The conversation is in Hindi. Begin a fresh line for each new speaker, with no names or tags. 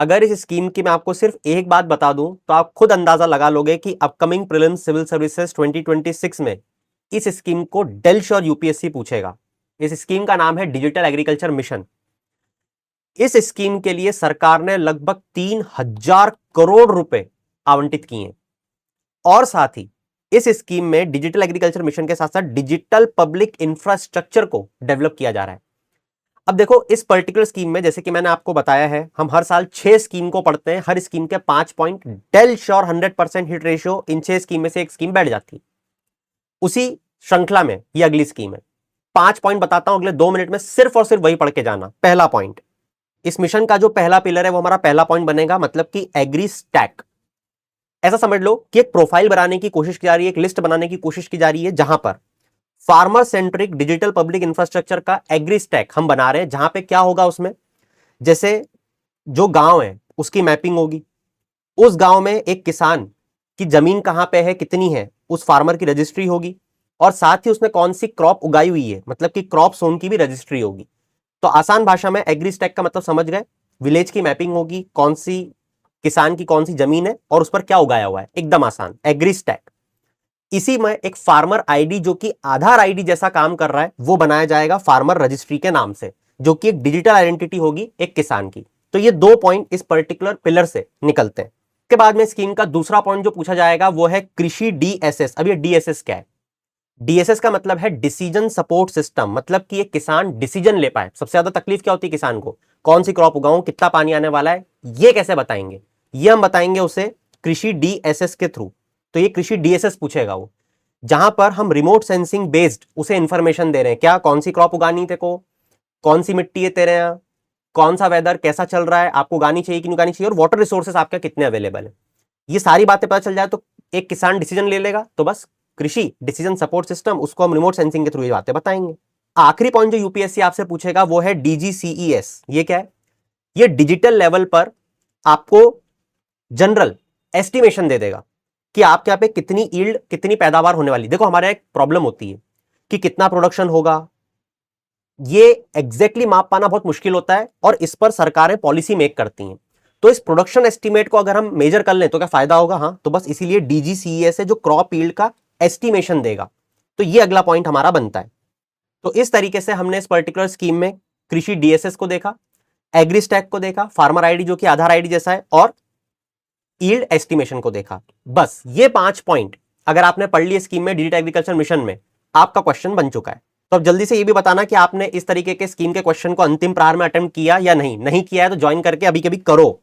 अगर इस स्कीम की मैं आपको सिर्फ एक बात बता दूं तो आप खुद अंदाजा लगा लोगे कि अपकमिंग प्रीलिम्स सिविल सर्विसेज 2026 में इस स्कीम को डेल श्योर यूपीएससी पूछेगा। इस स्कीम का नाम है डिजिटल एग्रीकल्चर मिशन। इस स्कीम के लिए सरकार ने लगभग 3,000 करोड़ रुपए आवंटित किए हैं और साथ ही इस स्कीम में डिजिटल एग्रीकल्चर मिशन के साथ साथ डिजिटल पब्लिक इंफ्रास्ट्रक्चर को डेवलप किया जा रहा है। अब देखो, इस पर्टिकुलर स्कीम में जैसे कि मैंने आपको बताया है, हम हर साल 6 स्कीम को पढ़ते हैं, हर स्कीम के 5 पॉइंट, डेल श्योर 100% हिट रेशियो, इन 6 स्कीम में से एक स्कीम बैठ जाती है। उसी श्रृंखला में ये अगली स्कीम है। 5 पॉइंट बताता हूं अगले 2 मिनट में, सिर्फ और सिर्फ वही पढ़ के जाना। पहला पॉइंट, इस मिशन का जो पहला पिलर है वो हमारा पहला पॉइंट बनेगा, मतलब कि एग्री स्टैक। ऐसा समझ लो कि एक प्रोफाइल बनाने की कोशिश की जा रही है, एक लिस्ट बनाने की कोशिश की जा रही है, जहां पर farmer centric digital public infrastructure का एग्री स्टैक हम बना रहे हैं। जहां पे क्या होगा उसमें, जैसे जो गांव है उसकी मैपिंग होगी, उस गांव में एक किसान की जमीन कहां पे है, कितनी है, उस फार्मर की रजिस्ट्री होगी, और साथ ही उसने कौन सी क्रॉप उगाई हुई है, मतलब कि क्रॉप जोन की भी रजिस्ट्री होगी। तो आसान भाषा में एग्री स्टैक का मतलब समझ गए, विलेज की मैपिंग होगी, कौन सी किसान की कौन सी जमीन है और उस पर क्या उगाया हुआ है, एकदम आसान, एग्री स्टैक। इसी में एक फार्मर आईडी जो कि आधार आईडी जैसा काम कर रहा है, वो बनाया जाएगा फार्मर रजिस्ट्री के नाम से, जो कि एक डिजिटल आइडेंटिटी होगी एक किसान की। तो ये 2 पॉइंट इस पर्टिकुलर पिलर से निकलते हैं। के बाद में स्कीम का दूसरा पॉइंट जो पूछा जाएगा वो है कृषि डीएसएस। अब ये डीएसएस क्या है? डीएसएस का मतलब है डिसीजन सपोर्ट सिस्टम, मतलब कि एक किसान डिसीजन ले पाए। सबसे ज्यादा तकलीफ क्या होती है किसान को, कौन सी क्रॉप उगाऊं, कितना पानी आने वाला है, ये कैसे बताएंगे, ये हम बताएंगे उसे कृषि डीएसएस के थ्रू। तो ये कृषि डीएसएस पूछेगा वो, जहां पर हम रिमोट सेंसिंग बेस्ड उसे इंफॉर्मेशन दे रहे हैं, क्या कौन सी क्रॉप उगानी तेरे को, कौन सी मिट्टी है तेरे यहाँ, कौन सा वेदर कैसा चल रहा है, आपको उगानी चाहिए कि नहीं उगानी चाहिए, और वाटर रिसोर्सेस आपके कितने अवेलेबल है। ये सारी बातें पता चल जाए तो एक किसान डिसीजन ले लेगा। तो बस कृषि डिसीजन सपोर्ट सिस्टम, उसको हम रिमोट सेंसिंग के थ्रू ये बातें बताएंगे। आखिरी पॉइंट जो यूपीएससी आपसे पूछेगा वो है डीजीसीईएस। ये क्या है? ये डिजिटल लेवल पर आपको जनरल एस्टिमेशन दे देगा कि आपके यहाँ पे कितनी यील्ड, कितनी पैदावार होने वाली। देखो, हमारे एक प्रॉब्लम होती है कि कितना प्रोडक्शन होगा, ये एग्जैक्टली माप पाना बहुत मुश्किल होता है, और इस पर सरकारें पॉलिसी मेक करती हैं। तो इस प्रोडक्शन एस्टीमेट को अगर हम मेजर कर लें तो क्या फायदा होगा? हाँ, तो बस इसीलिए डीजीसीईएस है जो क्रॉप यील्ड का एस्टिमेशन देगा। तो ये अगला पॉइंट हमारा बनता है। तो इस तरीके से हमने इस पर्टिकुलर स्कीम में कृषि डीएसएस को देखा, एग्री स्टैक को देखा, फार्मर आईडी जो कि आधार आईडी जैसा है, और यील्ड एस्टिमेशन को देखा। बस ये 5 पॉइंट अगर आपने पढ़ लिए स्कीम में, डिजिटल एग्रीकल्चर मिशन में, आपका क्वेश्चन बन चुका है। तो अब जल्दी से ये भी बताना कि आपने इस तरीके के स्कीम के क्वेश्चन को अंतिम प्रहार में अटेम्प्ट किया या नहीं। नहीं किया है तो ज्वाइन करके अभी कभी करो।